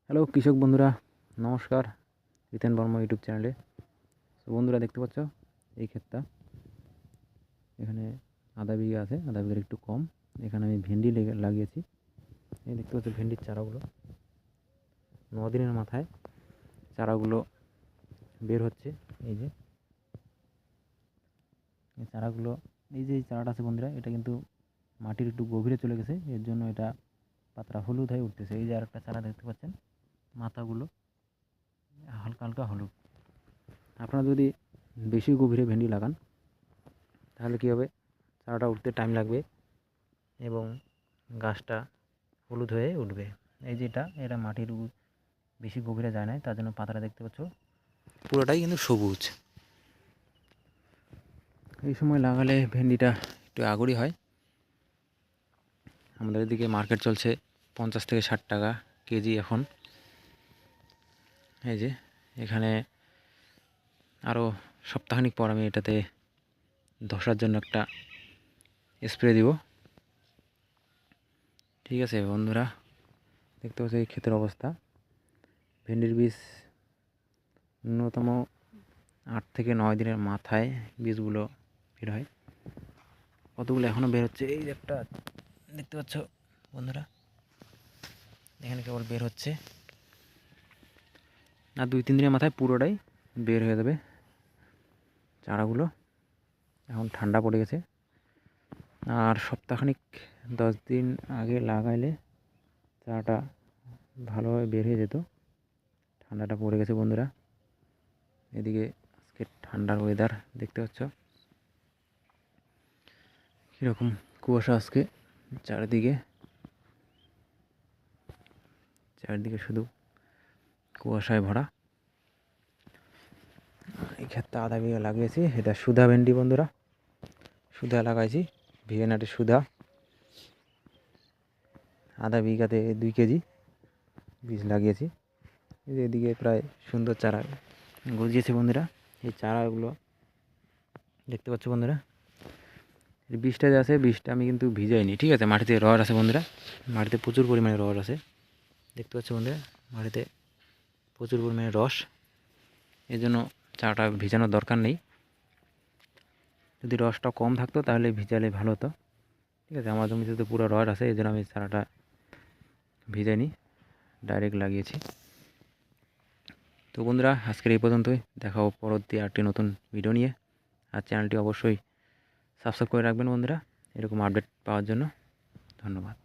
Hello কৃষক বন্ধুরা, নমস্কার। রিতেন বর্মা ইউটিউব চ্যানেলে। তো বন্ধুরা, দেখতে পাচ্ছ এই ক্ষেতটা, এখানে আধা বিঘা আছে, আধা বিঘার একটু কম। এখানে আমি ভেন্ডি লাগিয়েছি। এই দেখতে পাচ্ছ ভেন্ডির চারাগুলো 9 দিনের মাথায় চারাগুলো বের হচ্ছে। এই যে এই চারাগুলো, এই যে এই চারাটা আছে বন্ধুরা, এটা কিন্তু মাটির একটু গভীরে চলে গেছে, এর জন্য এটা পাতলা হলুদ হয়ে উঠতেছে। এই যে আরেকটা চারা দেখতে পাচ্ছেন, মাথাগুলো হালকা হালকা হলুদ। আপনারা যদি বেশি গভীরে ভেন্ডি লাগান তাহলে কী হবে, চারাটা উঠতে টাইম লাগবে এবং গাছটা হলুদ হয়ে উঠবে। এই যে এটা মাটির বেশি গভীরে যায় না, তার জন্য পাতাটা দেখতে পাচ্ছ পুরোটাই কিন্তু সবুজ। এই সময় লাগালে ভেন্ডিটা একটু আগড়ি হয়। আমাদের এদিকে মার্কেট চলছে 50 থেকে 60 টাকা কেজি এখন। এই যে এখানে আরও সপ্তাহখানিক পর আমি এটাতে ধসার জন্য একটা স্প্রে দিব। ঠিক আছে বন্ধুরা, দেখতে পাচ্ছ এই ক্ষেতের অবস্থা। ভেন্ডির বীজ ন্যূনতম 8 থেকে 9 দিনের মাথায় বীজগুলো বের হয়। কতগুলো এখনও বের হচ্ছে। এই একটা দেখতে পাচ্ছ বন্ধুরা, এখানে কেবল বের হচ্ছে। আর 2-3 দিনের মাথায় পুরোটাই বের হয়ে যাবে চারাগুলো। এখন ঠান্ডা পড়ে গেছে, আর সপ্তাহখানিক 10 দিন আগে লাগাইলে চারাটা ভালোভাবে বের হয়ে যেত। ঠান্ডাটা পড়ে গেছে বন্ধুরা। এদিকে আজকে ঠান্ডার ওয়েদার দেখতে পাচ্ছ কীরকম কুয়াশা আজকে। চারিদিকে শুধু কুয়াশায় ভরা। এই ক্ষেতটা আধা বিঘা লাগিয়েছি। এটা সুধা ভেন্ডি বন্ধুরা, সুধা লাগাইছি, ভিয়েনাটের সুধা। আধা বিঘাতে 2 কেজি বীজ লাগিয়েছি। এদিকে প্রায় সুন্দর চারা গজিয়েছে বন্ধুরা। এই চারাগুলো দেখতে পাচ্ছ বন্ধুরা, এই বীজটা যে আছে, বীজটা আমি কিন্তু ভিজাইনি, ঠিক আছে। মাটিতে রস আছে বন্ধুরা, মাটিতে প্রচুর পরিমাণে রস আছে। দেখতে পাচ্ছ বন্ধুরা, মাটিতে প্রচুর পরিমাণে রস, এই জন্য চারাটা ভিজানোর দরকার নেই। যদি রসটা কম থাকতো তাহলে ভিজালে ভালো হতো, ঠিক আছে। আমার জমিতে তো পুরো রস আছে, এই জন্য আমি চারাটা ভিজাইনি, ডাইরেক্ট লাগিয়েছি। তো বন্ধুরা, আজকের এই পর্যন্তই। দেখাও পরবর্তী আরেকটি নতুন ভিডিও নিয়ে। আর চ্যানেলটি অবশ্যই সাবস্ক্রাইব করে রাখবেন বন্ধুরা, এরকম আপডেট পাওয়ার জন্য। ধন্যবাদ।